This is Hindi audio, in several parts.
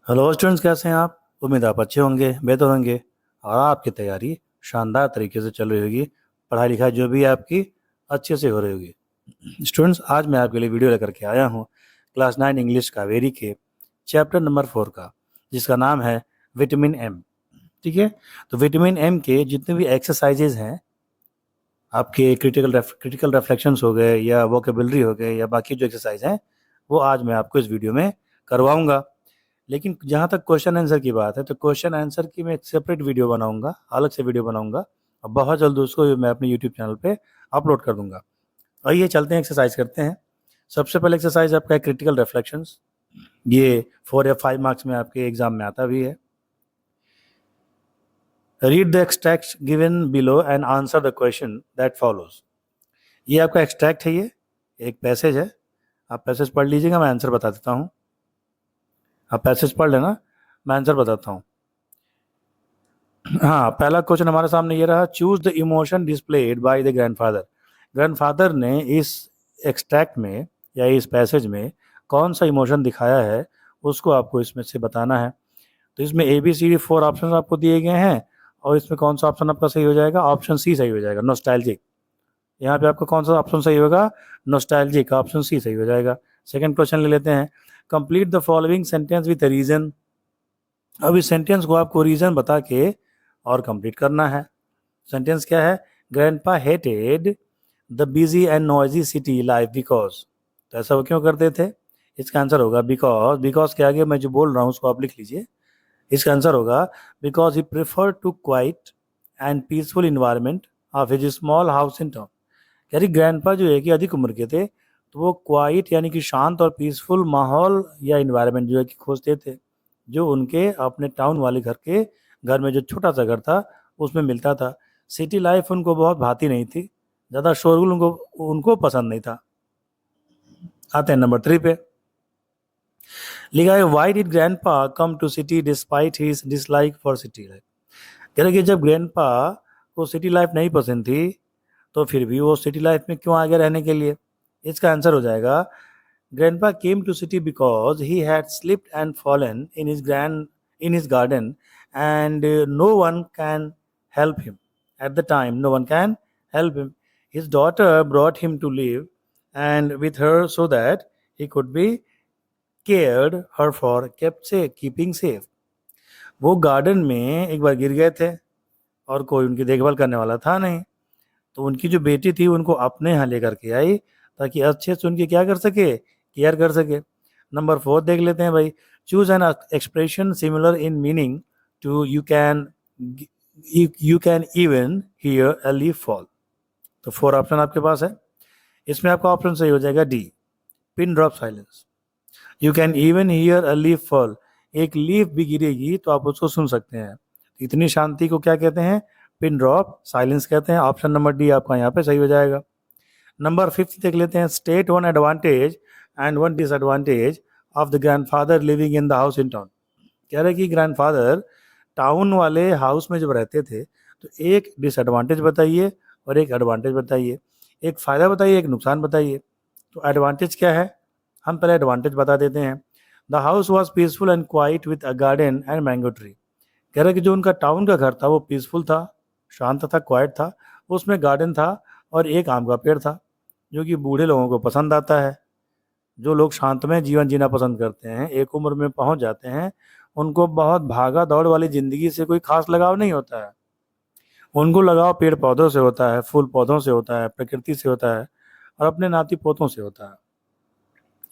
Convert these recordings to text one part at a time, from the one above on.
हेलो स्टूडेंट्स, कैसे हैं आप? उम्मीद आप अच्छे होंगे, बेहतर होंगे और आपकी तैयारी शानदार तरीके से चल रही होगी। पढ़ाई लिखाई जो भी है आपकी अच्छे से हो रही होगी। स्टूडेंट्स, आज मैं आपके लिए वीडियो लेकर के आया हूँ क्लास 9 इंग्लिश कावेरी के चैप्टर नंबर 4 का, जिसका नाम है विटामिन एम। ठीक है, तो विटामिन एम के जितने भी एक्सरसाइजेज हैं, आपके क्रिटिकल रिफ्लेक्शंस हो गए या वोकेबलरी हो गए या बाकी जो एक्सरसाइज हैं, वो आज मैं आपको इस वीडियो में करवाऊंगा। लेकिन जहाँ तक क्वेश्चन आंसर की बात है, तो क्वेश्चन आंसर की मैं एक सेपरेट वीडियो बनाऊंगा, अलग से वीडियो बनाऊंगा और बहुत जल्द उसको मैं अपने यूट्यूब चैनल पे अपलोड कर दूंगा। आइए चलते हैं, एक्सरसाइज करते हैं। सबसे पहले एक्सरसाइज आपका है क्रिटिकल रिफ्लेक्शंस। ये 4 या 5 मार्क्स में आपके एग्जाम में आता भी है। Read the extract given below and answer the question that follows. ये आपका एक्सट्रैक्ट है, ये एक पैसेज है। आप पैसेज पढ़ लीजिएगा, मैं आंसर बता देता हूँ। आप पैसेज पढ़ लेना, मैं आंसर बताता हूँ। हाँ, पहला क्वेश्चन हमारे सामने ये रहा, choose the emotion displayed by the grandfather. Grandfather ने इस एक्सट्रैक्ट में या इस पैसेज में कौन सा इमोशन दिखाया है, उसको आपको इसमें से बताना है। तो इसमें A B C D 4 option आपको दिए गए हैं और इसमें कौन सा ऑप्शन आपका सही हो जाएगा? ऑप्शन सी सही हो जाएगा, नॉस्टैल्जिक। यहाँ पे आपका कौन सा ऑप्शन सही होगा? नॉस्टैल्जिक, ऑप्शन सी सही हो जाएगा। सेकंड क्वेश्चन ले लेते हैं, complete the following sentence with reason. अब इस सेंटेंस को आपको रीजन बता के और कंप्लीट करना है। सेंटेंस क्या है? Grandpa hated the busy and noisy city life because. तो ऐसा वो क्यों करते थे? इसका आंसर होगा बिकॉज। बिकॉज के आगे मैं जो बोल रहा हूँ उसको आप लिख लीजिए। इसका आंसर होगा because he prefer to quite and peaceful environment of his small house in town. यानी ग्रैंडपा जो है कि अधिक उम्र के थे, तो वो क्वाइट यानी कि शांत और पीसफुल माहौल या इन्वायरमेंट जो है कि खोजते थे, जो उनके अपने टाउन वाले घर में जो छोटा सा घर था उसमें मिलता था। सिटी लाइफ उनको बहुत भाती नहीं थी, ज़्यादा शोरगुल उनको उनको पसंद नहीं था। आते हैं नंबर 3 पे। लिखा है why did grandpa come to city despite his dislike for city life. कह रहे कि जब ग्रैंडपा को सिटी लाइफ नहीं पसंद थी, तो फिर भी वो सिटी लाइफ में क्यों आगे रहने के लिए? इसका आंसर हो जाएगा grandpa came to city because he had slipped and fallen in his garden and no one can help him at the time. No one can help him. His daughter brought him to live and with her so that he could be cared her for kept से कीपिंग सेफ। वो गार्डन में एक बार गिर गए थे और कोई उनकी देखभाल करने वाला था नहीं, तो उनकी जो बेटी थी उनको अपने यहाँ लेकर के आई ताकि अच्छे से उनकी क्या कर सके? केयर कर सके। नंबर 4 देख लेते हैं भाई। Choose an expression similar in meaning to you can even hear a leaf fall. तो 4 ऑप्शन आपके पास है। इसमें आपका ऑप्शन सही हो जाएगा D, pin drop silence. You can even hear a leaf fall. एक लीफ भी गिरेगी तो आप उसको सुन सकते हैं। इतनी शांति को क्या कहते हैं? पिन ड्रॉप साइलेंस कहते हैं। ऑप्शन नंबर डी आपका यहाँ पे सही हो जाएगा। नंबर 5 देख लेते हैं, state one advantage and one disadvantage of the grandfather living in the house in town. कह रहे कि ग्रैंडफादर टाउन वाले हाउस में जब रहते थे, तो एक डिसएडवांटेज बताइए और एक एडवांटेज बताइए। एक फ़ायदा बताइए, एक नुकसान बताइए। तो एडवांटेज क्या है? हम पहले एडवांटेज बता देते हैं। The house was peaceful and quite with a garden and mango tree. कह रहे कि जो उनका टाउन का घर था वो पीसफुल था, शांत था, क्वाइट था। उसमें गार्डन था और एक आम का पेड़ था, जो कि बूढ़े लोगों को पसंद आता है। जो लोग शांतमय जीवन जीना पसंद करते हैं, एक उम्र में पहुंच जाते हैं, उनको बहुत भागा दौड़ वाली ज़िंदगी से कोई खास लगाव नहीं होता है। उनको लगाव पेड़ पौधों से होता है, फूल पौधों से होता है, प्रकृति से होता है और अपने नाती पोतों से होता है।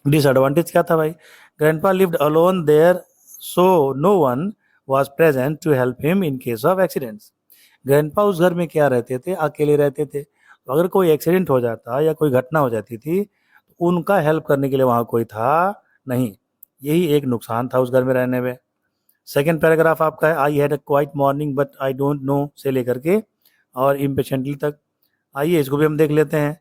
डिसएडवांटेज क्या था भाई? Grandpa lived alone there, so no one was present to help him in case of accidents. Grandpa उस घर में क्या रहते थे? अकेले रहते थे। तो अगर कोई एक्सीडेंट हो जाता या कोई घटना हो जाती थी, तो उनका हेल्प करने के लिए वहाँ कोई था नहीं। यही एक नुकसान था उस घर में रहने में। सेकेंड पैराग्राफ आपका है, I had a quite morning but I don't know से लेकर के और इम्पेशेंटली तक। आइए इसको भी हम देख लेते हैं।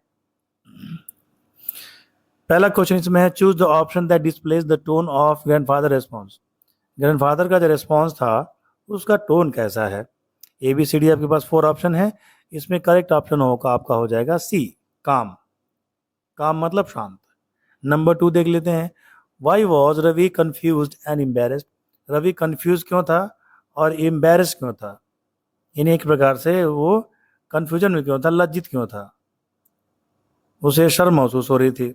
पहला क्वेश्चन इसमें है, choose the option that displace the tone of grandfather response. Grandfather का जो रिस्पॉन्स था उसका टोन कैसा है? ए बी सी डी आपके पास 4 ऑप्शन है। इसमें करेक्ट ऑप्शन होगा आपका हो जाएगा सी, काम। काम मतलब शांत। नंबर 2 देख लेते हैं, why was Ravi confuse and embarrassed. Ravi confuse क्यों था और एम्बेरस क्यों था, यानी एक प्रकार से वो कंफ्यूजन में क्यों था, लज्जित क्यों था, उसे शर्म महसूस हो रही थी,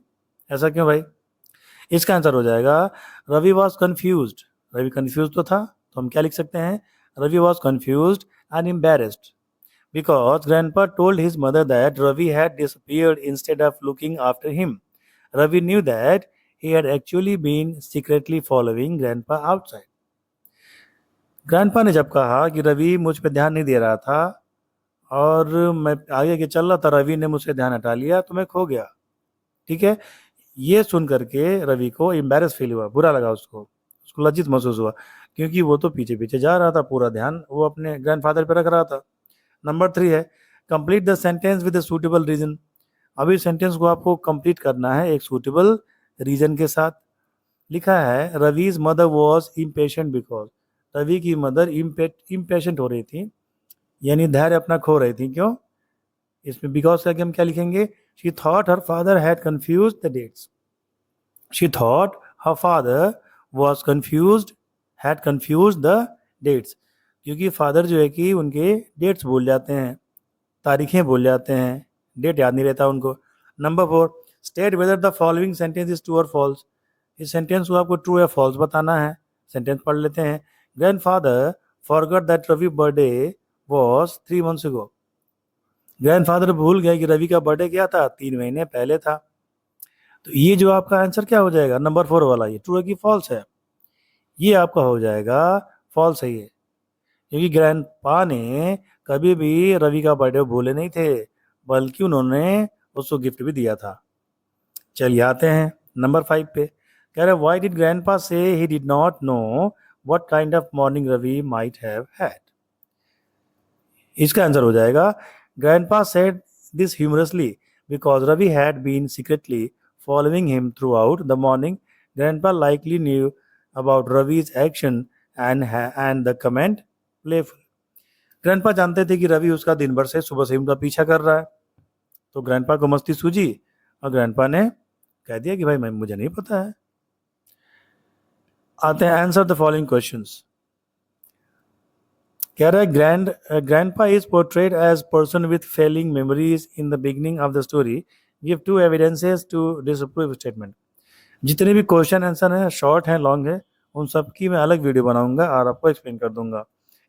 ऐसा क्यों भाई? इसका आंसर हो जाएगा Ravi was confused. Ravi confuse तो था, तो हम क्या लिख सकते हैं, Ravi was confused and embarrassed because grandpa told his mother that Ravi had disappeared instead of looking after him. Ravi knew that he had actually been secretly following grandpa outside. Grandpa ने जब कहा कि रवि मुझ पे ध्यान नहीं दे रहा था और मैं आगे के चल रहा था, रवि ने मुझसे ध्यान हटा लिया तो मैं खो गया। ठीक है, ये सुन करके रवि को एम्बेरस फील हुआ, बुरा लगा उसको, उसको लज्जित महसूस हुआ, क्योंकि वो तो पीछे पीछे जा रहा था, पूरा ध्यान वो अपने ग्रैंडफादर पे रख रहा था। नंबर 3 है complete the sentence with suitable reason. अभी सेंटेंस को आपको कंप्लीट करना है एक सूटेबल रीजन के साथ। लिखा है Ravi's mother was impatient because, Ravi की मदर इम्पेशेंट हो रही थी, यानी धैर्य अपना खो रही थी। क्यों? इसमें बिकॉज के आगे हम क्या लिखेंगे, she thought her father had confuse the dates. She thought her father was confuse had confuse the dates, क्योंकि फादर जो है कि उनके डेट्स भूल जाते हैं, तारीखें भूल जाते हैं, डेट याद नहीं रहता उनको। Number 4 state whether the following sentence is true और फॉल्स। इस सेंटेंस को आपको ट्रू या फॉल्स बताना है। सेंटेंस पढ़ लेते हैं। Grandfather forgot that Ravi birthday was 3 months ago। Grandfather भूल गए कि रवि का बर्थडे क्या था, 3 महीने पहले था। तो ये जो आपका आंसर क्या हो जाएगा, नंबर 4 वाला, ये ट्रू है कि फॉल्स है? ये आपका हो जाएगा फॉल्स है ये, क्योंकि ग्रैंडपा ने कभी भी रवि का बर्थडे भूले नहीं थे, बल्कि उन्होंने उसको गिफ्ट भी दिया था। चलिए आते हैं नंबर 5 पे। कह रहे why did grandpa say he did not know what kind of morning Ravi might have had. इसका आंसर हो जाएगा grandpa said this humorously because Ravi had been secretly following him throughout the morning. Grandpa likely knew about Ravi's action and the comment playful. Grandpa जानते थे कि रवि उसका दिन भर से सुबह से उनका पीछा कर रहा है, तो ग्रैंडपा को मस्ती सूझी और ग्रैंडपा ने कह दिया कि भाई मैं मुझे नहीं पता है। आते हैं आंसर द फॉलोइंग क्वेश्चंस। कह रहा है grandpa is portrayed as person with failing memories in the beginning of the story, give 2 evidences to disapprove statement. जितने भी क्वेश्चन आंसर हैं, शॉर्ट हैं लॉन्ग है, उन सब की मैं अलग वीडियो बनाऊंगा और आपको एक्सप्लेन कर दूंगा।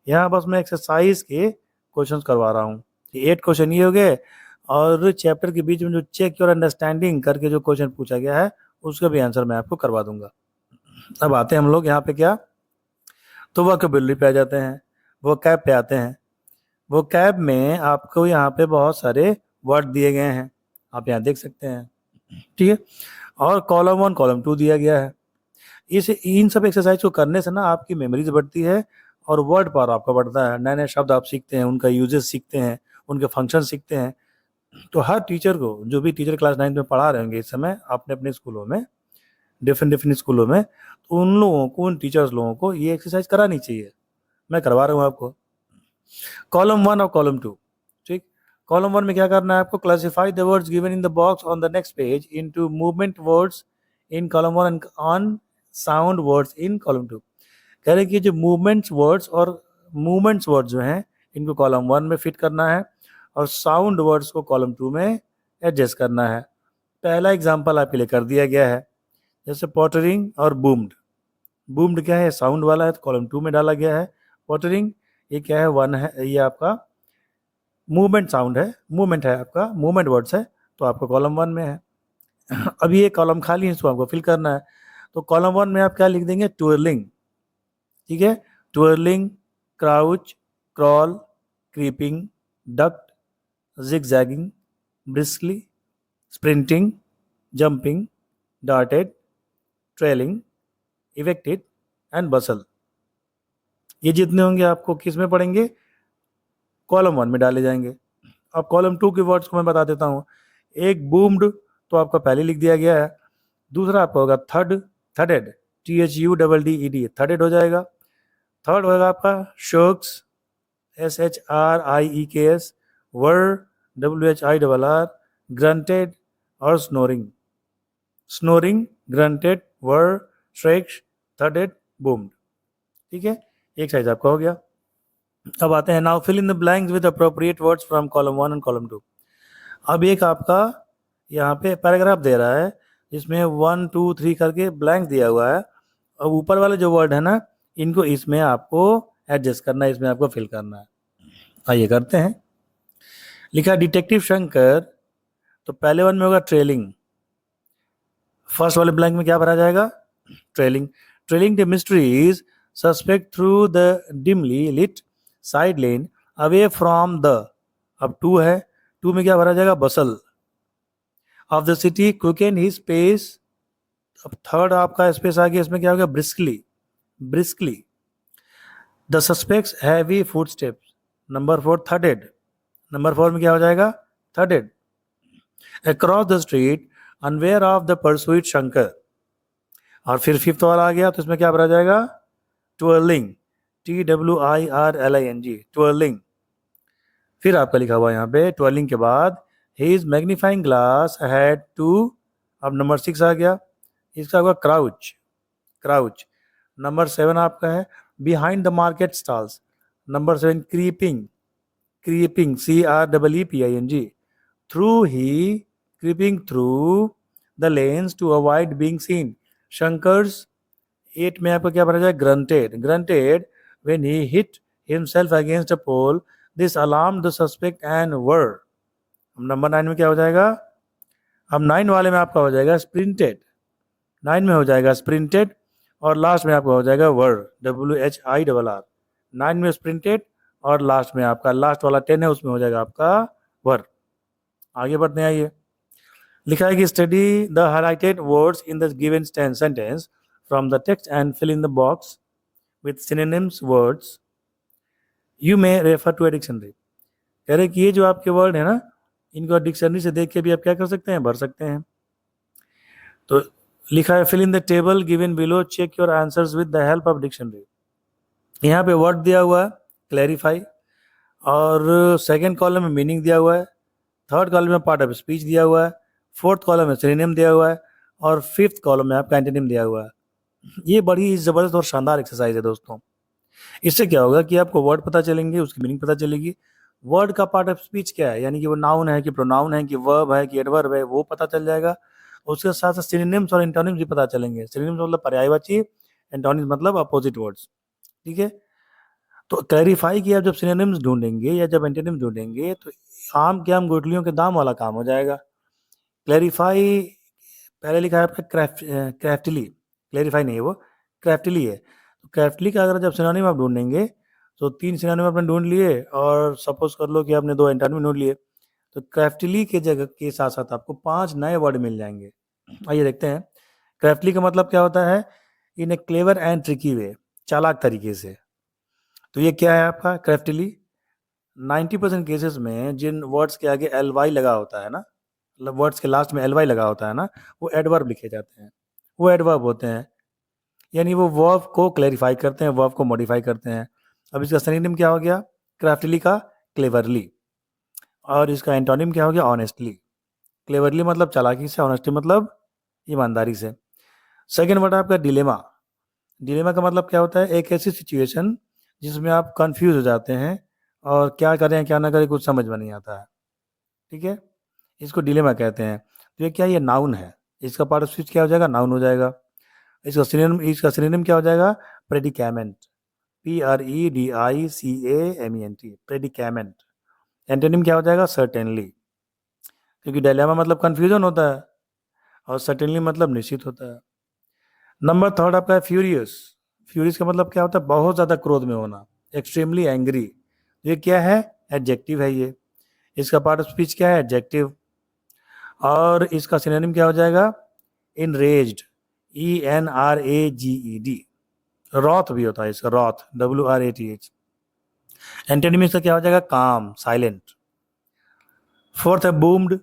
यहाँ बस मैं एक्सरसाइज के क्वेश्चन करवा रहा हूँ। 8 क्वेश्चन ये हो गए, और चैप्टर के बीच में जो चेक योर अंडरस्टैंडिंग करके जो क्वेश्चन पूछा गया है उसका भी आंसर मैं आपको करवा दूंगा। अब आते हैं हम लोग यहाँ पे क्या, तो वोकैबुलरी पे आ जाते हैं, वो कैब पे आते हैं। वो कैब में आपको यहाँ पे बहुत सारे वर्ड दिए गए हैं, आप यहाँ देख सकते हैं। ठीक है, और कॉलम 1 कॉलम 2 दिया गया है। इन सब एक्सरसाइज को करने से ना आपकी मेमोरीज बढ़ती है और वर्ड पावर आपका बढ़ता है, नए नए शब्द आप सीखते हैं, उनका यूजेस सीखते हैं, उनके फंक्शन सीखते हैं। तो हर टीचर को, जो भी टीचर क्लास 9 में पढ़ा रहे होंगे इस समय अपने अपने स्कूलों में, डिफरेंट स्कूलों में, तो उन लोगों को, उन टीचर्स लोगों को ये एक्सरसाइज करानी चाहिए। मैं करवा रहा हूँ आपको। कॉलम 1 और कॉलम 2। ठीक, कॉलम 1 में क्या करना है आपको, classify the words given in the box on the next page into movement words in column 1 and on sound words in column 2। कह रहे कि जो मूवमेंट्स वर्ड्स जो हैं इनको कॉलम 1 में फिट करना है और साउंड वर्ड्स को कॉलम 2 में एडजस्ट करना है। पहला एग्जांपल आपके लिए कर दिया गया है, जैसे पॉटरिंग और बूम्ड। बूम्ड क्या है, साउंड वाला है, तो कॉलम 2 में डाला गया है। पॉटरिंग ये क्या है, 1 है, ये आपका मूवमेंट साउंड है, मूवमेंट है आपका, मूवमेंट वर्ड्स है, तो आपका कॉलम 1 में है। अब ये कॉलम खाली है, इसको आपको फिल करना है। तो कॉलम 1 में आप क्या लिख देंगे, ट्विरलिंग। ठीक है, twirling, crouch, crawl, creeping, ducked, zigzagging, briskly, sprinting, jumping, darted, trailing, evicted and bustle। ये जितने होंगे आपको किस में पढ़ेंगे, कॉलम 1 में डाले जाएंगे। अब कॉलम 2 के वर्ड्स को मैं बता देता हूँ। एक बूम्ड, तो आपका पहले लिख दिया गया है। दूसरा आपका होगा थर्डेड, THUDDED, थर्डेड हो जाएगा। थर्ड होगा आपका शोक्स, SHRIEKS, वर, WHIRR, ग्रंटेड और स्नोरिंग, ग्रंटेड, वर, श्रेक्स, थर्डेड, बूम्ड। ठीक है, एक साइज आपका हो गया। अब आते हैं, now fill in the blanks with appropriate words from column 1 and column 2। अब एक आपका यहाँ पे पैराग्राफ दे रहा है जिसमें 1 2 3 करके ब्लैंक दिया हुआ है, और ऊपर वाले जो वर्ड है ना, इनको इसमें आपको एडजस्ट करना है, इसमें आपको फिल करना है। आइए करते हैं। लिखा डिटेक्टिव शंकर, तो पहले वन में होगा ट्रेलिंग, फर्स्ट वाले ब्लैंक में क्या भरा जाएगा, trailing. Trailing the mysterious suspect through the dimly lit side lane away from the, अब टू है, टू में क्या भरा जाएगा, bustle of the city quicken he space. अब थर्ड आपका स्पेस आ गया, इसमें क्या होगा, briskly, briskly the suspect's heavy footsteps. Number 4 darted, number 4 में क्या हो जाएगा, darted across the street unaware of the pursuit Shankar. और फिर फिफ्थ वाला आ गया, तो इसमें क्या भरा जाएगा, ट्विर्लिंग, TWIRLING, ट्विर्लिंग। फिर आपका लिखा हुआ यहाँ पे ट्विर्लिंग के बाद his magnifying glass had to, अब नंबर 6 आ गया, इसका होगा क्राउच, क्राउच। नंबर 7 आपका है behind the market stalls. Number 7 creeping, creeping CREEPING, through he, creeping through the lanes to avoid being seen. Shankar's 8 में आपका क्या भरा जाए, grunted, grunted when he hit himself against a pole, this alarmed the suspect and were. Number 9 में क्या हो जाएगा, अब 9 वाले में आपका हो जाएगा स्प्रिंटेड, 9 में हो जाएगा स्प्रिंटेड, और लास्ट में आपका हो जाएगा वर, WHIRR। 9 में स्प्रिंटेड, और लास्ट में आपका लास्ट वाला 10 है, उसमें हो जाएगा आपका वर। आगे बढ़ते हैं, आइए। लिखा है कि study the highlighted words in the given sentence from the text and fill in the box with synonyms words, you may refer to a dictionary. कह रहे कि ये जो आपके वर्ड है ना, इनको डिक्शनरी से देख के भी आप क्या कर सकते हैं, भर सकते हैं। तो लिखा है fill in the table given below, check your answers with the help of dictionary. यहाँ पे वर्ड दिया हुआ है क्लैरिफाई, और सेकेंड कॉलम में मीनिंग दिया हुआ है, थर्ड कॉलम में पार्ट ऑफ स्पीच दिया हुआ है, फोर्थ कॉलम में सिनोनिम दिया हुआ है, और फिफ्थ कॉलम में आपका एंटोनिम दिया हुआ है। ये बड़ी ज़बरदस्त और शानदार एक्सरसाइज है दोस्तों। इससे क्या होगा कि आपको वर्ड पता चलेंगे, उसकी मीनिंग पता चलेगी, वर्ड का पार्ट ऑफ स्पीच क्या है, यानी कि वो नाउन है कि प्रोनाउन है कि वर्ब है कि एडवर्ब है, वो पता चल जाएगा। उसके साथ साथ सिनोनिम्स और एंटोनिम्स भी पता चलेंगे। सिनोनिम्स मतलब पर्यायवाची, एंटोनिम्स मतलब अपोजिट वर्ड्स, ठीक है। तो क्लैरिफाई किया, जब सिनोनिम्स ढूंढेंगे या जब एंटोनिम्स ढूंढेंगे तो आम के आम गुठलियों के दाम वाला काम हो जाएगा। क्लैरिफाई पहले लिखा है आपका क्राफ्टली, क्लैरिफाई नहीं है वो, क्राफ्टली है। तो क्राफ्टली का अगर जब सिनोनिम आप ढूंढेंगे तो 3 सिनोनिम आपने ढूंढ लिए, और सपोज कर लो कि आपने 2 एंटोनिम ढूंढ लिए, तो क्राफ्टली के जगह के साथ साथ आपको 5 नए वर्ड मिल जाएंगे। आइए देखते हैं। क्राफ्टली का मतलब क्या होता है, इन ए क्लेवर एंड ट्रिकी वे, चालाक तरीके से। तो ये क्या है आपका क्राफ्टली। 90% केसेस में जिन वर्ड्स के आगे LY लगा होता है ना, मतलब वर्ड्स के लास्ट में LY लगा होता है ना, वो एडवर्ब लिखे जाते हैं, वो एडवर्ब होते हैं, यानी वो वर्ब को क्लैरिफाई करते हैं, वर्ब को मॉडिफाई करते हैं। अब इसका सिनोनिम क्या हो गया, क्राफ्टली का क्लेवरली, और इसका एंटोनिम क्या हो गया, ऑनेस्टली। क्लेवरली मतलब चालाकी से, ऑनेस्टी मतलब ईमानदारी से। सेकेंड वर्ड आपका डिलेमा। डिलेमा का मतलब क्या होता है, एक ऐसी सिचुएशन जिसमें आप कंफ्यूज हो जाते हैं और क्या करें क्या ना करें कुछ समझ में नहीं आता है, ठीक है, इसको डिलेमा कहते हैं। तो ये क्या, ये नाउन है, इसका पार्ट ऑफ स्पीच क्या हो जाएगा, नाउन हो जाएगा। इसका सिनोनिम क्या हो जाएगा, प्रेडिकैमेंट, PREDICAMENT, प्रेडिकैमेंट। एंटोनिम क्या हो जाएगा, सर्टेनली, क्योंकि डिलेमा मतलब कंफ्यूजन होता है और सर्टेनली मतलब निश्चित होता है। नंबर थर्ड आपका है फ्यूरियस। फ्यूरियस का मतलब क्या होता है, बहुत ज़्यादा क्रोध में होना, एक्सट्रीमली एंग्री। ये क्या है, एडजेक्टिव है ये। इसका पार्ट ऑफ स्पीच क्या है, एडजेक्टिव। और इसका सिनोनिम क्या हो जाएगा, इनरेज्ड, ENRAGED। रॉथ भी होता है इसका, रॉथ, WRATH। एंटोनिम इसका क्या हो जाएगा, काम, साइलेंट। फोर्थ है बूम्ड।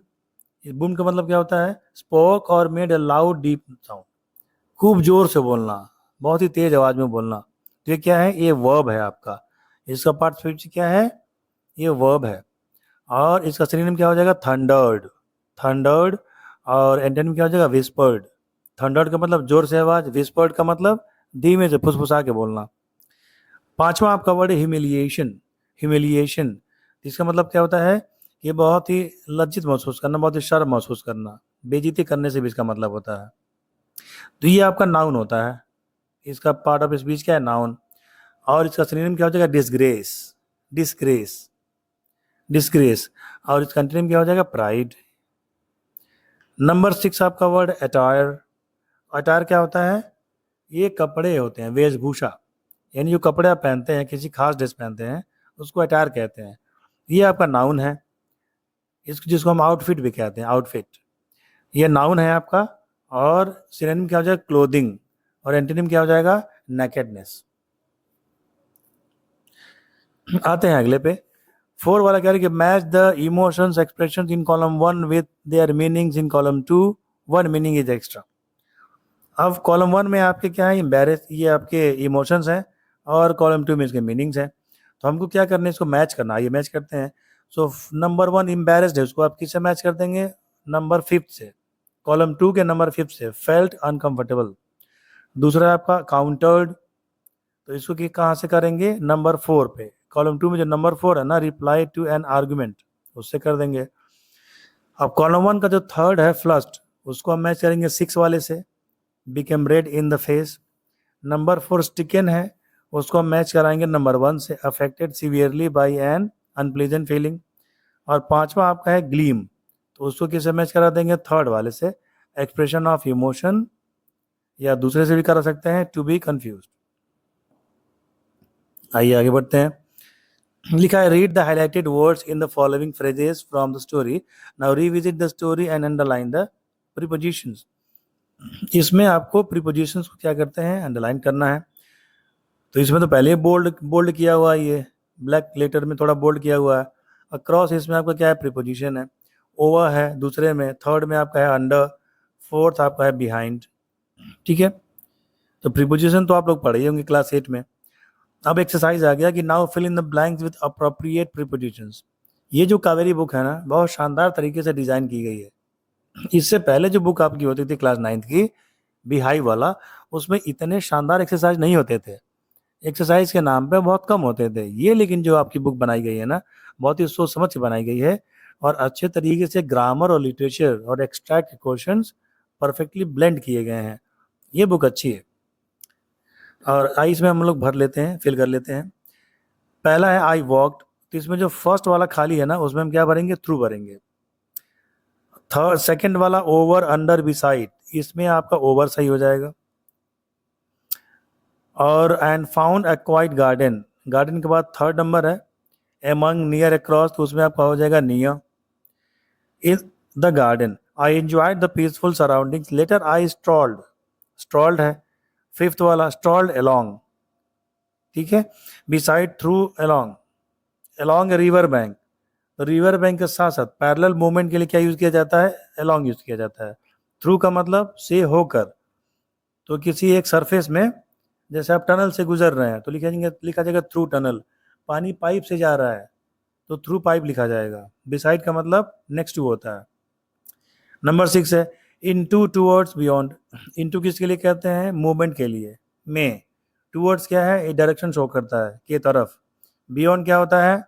बूम्ड का मतलब क्या होता है, स्पोक और made a loud deep sound, खूब जोर से बोलना, बहुत ही तेज आवाज में बोलना। तो ये क्या है, ये वर्ब है आपका। इसका पार्ट स्पीच क्या है, ये वर्ब है। और इसका सिनोनिम क्या हो जाएगा, थंडर्ड, थंडर्ड। और एंटोनिम क्या हो जाएगा, विस्पर्ड। थंडर्ड का मतलब जोर से आवाज, विस्पर्ड का मतलब धीमे से फुसफुसा के बोलना। 5वां आपका वर्ड है ह्यूमिलिएशन। ह्यूमिलिएशन इसका मतलब क्या होता है? ये बहुत ही लज्जित महसूस करना, बहुत ही शर्म महसूस करना, बेइज्जती करने से भी इसका मतलब होता है। तो ये आपका नाउन होता है, इसका पार्ट ऑफ स्पीच क्या है? नाउन। और इसका सिनोनिम क्या हो जाएगा? डिसग्रेस। Disgrace, disgrace. और इसका एंटोनिम क्या हो जाएगा? प्राइड। नंबर 6 आपका वर्ड अटायर। अटायर क्या होता है? ये कपड़े होते हैं, वेशभूषा, यानी जो कपड़े आप पहनते हैं, किसी खास ड्रेस पहनते हैं, उसको अटायर कहते हैं। ये आपका नाउन है, इसको जिसको हम आउटफिट भी कहते हैं, आउटफिट। ये नाउन है आपका। और सिनोनिम क्या हो जाएगा? क्लोथिंग। और एंटोनिम क्या हो जाएगा? नेकेडनेस। आते हैं अगले पे। 4 वाला कह रहे कि match the emotions expressions in column 1 with their meanings in column 2, 1 meaning is extra. अब कॉलम 1 में आपके क्या है? एम्बैरेस, ये आपके इमोशंस हैं, और कॉलम 2 में इसके मीनिंग्स हैं। तो हमको क्या करना है? इसको मैच करना है। ये मैच करते हैं। सो नंबर 1 एम्बैरेस्ड है, उसको आप किससे मैच कर देंगे? नंबर 5 से। कॉलम 2 के नंबर 5 से। Felt uncomfortable. दूसरा आपका काउंटर्ड, तो इसको कि कहाँ से करेंगे? नंबर 4 पे। कॉलम 2 में जो नंबर 4 है ना, रिप्लाई टू एन आर्गुमेंट, उससे कर देंगे। अब कॉलम 1 का जो थर्ड है फ्लस्ट, उसको हम मैच करेंगे 6 वाले से, became red in the face. Number 4 stricken है, उसको हम मैच कराएंगे नंबर 1 से, affected severely by an unpleasant feeling. और 5वां आपका है ग्लीम, तो उसको किससे मैच करा देंगे? थर्ड वाले से, एक्सप्रेशन ऑफ इमोशन, या दूसरे से भी करा सकते हैं, टू बी कंफ्यूज। आइए आगे बढ़ते हैं। लिखा है read the highlighted words in the following phrases from the story, now revisit the story and underline the prepositions. इसमें आपको प्रीपोजिशंस को क्या करते हैं? अंडरलाइन करना है। तो इसमें तो पहले बोल्ड बोल्ड किया हुआ है, ये ब्लैक लेटर में थोड़ा बोल्ड किया हुआ है। अक्रॉस इसमें आपका क्या है? प्रीपोजिशन है। ओवर है दूसरे में, थर्ड में आपका है अंडर, फोर्थ आपका है बिहाइंड। ठीक है, तो प्रीपोजिशन तो आप लोग पढ़े ही होंगे क्लास 8 में। अब एक्सरसाइज आ गया कि now fill in the blanks with appropriate prepositions. ये जो कावेरी बुक है ना, बहुत शानदार तरीके से डिजाइन की गई है। इससे पहले जो बुक आपकी होती थी क्लास 9th की, बिहाई वाला, उसमें इतने शानदार एक्सरसाइज नहीं होते थे। एक्सरसाइज के नाम पे बहुत कम होते थे। ये लेकिन जो आपकी बुक बनाई गई है ना, बहुत ही सोच समझ के बनाई गई है, और अच्छे तरीके से ग्रामर और लिटरेचर और एक्सट्रैक्ट क्वेश्चंस परफेक्टली ब्लेंड किए गए हैं। ये बुक अच्छी है। और आई इसमें हम लोग भर लेते हैं, फिल कर लेते हैं। पहला है आई वॉकड, तो इसमें जो फर्स्ट वाला खाली है ना, उसमें हम क्या भरेंगे? थ्रू भरेंगे। थर्ड सेकंड वाला ओवर अंडर बिसाइड, इसमें आपका ओवर सही हो जाएगा। और and found a quiet garden, garden के बाद थर्ड नंबर है एमंग नियर अक्रॉस, तो उसमें आपका हो जाएगा near. In the garden I enjoyed the peaceful surroundings, later I strolled, strolled है फिफ्थ वाला, स्ट्रॉल्ड अलोंग। ठीक है, beside through along, along river bank, तो रिवर बैंक के साथ साथ पैरेलल मूवमेंट के लिए क्या यूज किया जाता है? अलोंग यूज किया जाता है। थ्रू का मतलब से होकर, तो किसी एक सरफेस में, जैसे आप टनल से गुजर रहे हैं तो लिखा जाएगा थ्रू टनल। पानी पाइप से जा रहा है तो थ्रू पाइप लिखा जाएगा। बिसाइड का मतलब नेक्स्ट टू होता है। नंबर 6 है इनटू टूवर्ड्स बियॉन्ड, इनटू किसके लिए कहते हैं? मूवमेंट के लिए। में टूवर्ड्स क्या है? एक डायरेक्शन शो करता है, के तरफ। बियॉन्ड क्या होता है?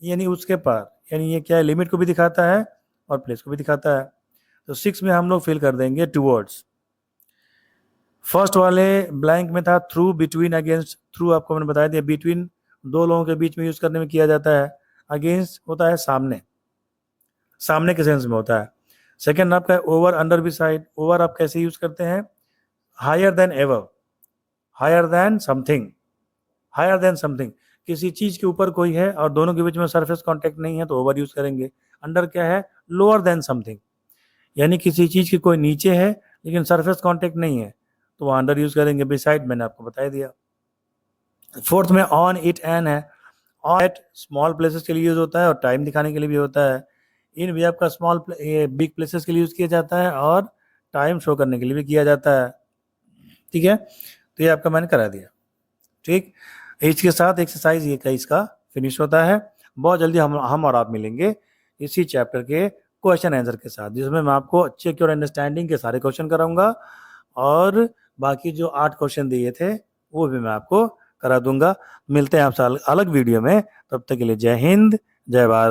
यानी उसके पार, यानी ये क्या है? लिमिट को भी दिखाता है और प्लेस को भी दिखाता है। तो 6 में हम लोग फिल कर देंगे टूवर्ड्स। फर्स्ट वाले ब्लैंक में था थ्रू, बिटवीन, अगेंस्ट। थ्रू आपको मैंने बता दिया, बिटवीन दो लोगों के बीच में यूज करने में किया जाता है। अगेंस्ट होता है सामने, सामने के सेंस में होता है। सेकंड आपका है ओवर अंडर बिसाइड, ओवर आप कैसे यूज करते हैं? Higher than ever, higher than something, higher than something, किसी चीज के ऊपर कोई है और दोनों के बीच में सरफेस कांटेक्ट नहीं है तो ओवर यूज करेंगे। अंडर क्या है? लोअर देन समथिंग, यानी किसी चीज की कोई नीचे है लेकिन सरफेस कांटेक्ट नहीं है तो वह अंडर यूज करेंगे। बिसाइड मैंने आपको बता दिया। फोर्थ में ऑन, इट, एन है। ऑन एट स्मॉल प्लेसेस के लिए यूज होता है और टाइम दिखाने के लिए भी होता है। इन भी आपका स्मॉल बिग प्लेसेस के लिए यूज किया जाता है और टाइम शो करने के लिए भी किया जाता है। ठीक है, तो ये आपका मैंने करा दिया। ठीक, इसके साथ एक्सरसाइज ये का इसका फिनिश होता है। बहुत जल्दी हम और आप मिलेंगे इसी चैप्टर के क्वेश्चन आंसर के साथ, जिसमें मैं आपको चेक योर अंडरस्टैंडिंग के सारे क्वेश्चन कराऊंगा और बाकी जो 8 क्वेश्चन दिए थे वो भी मैं आपको करा दूंगा। मिलते हैं आपसे अलग वीडियो में, तब तक के लिए जय हिंद, जय भारत।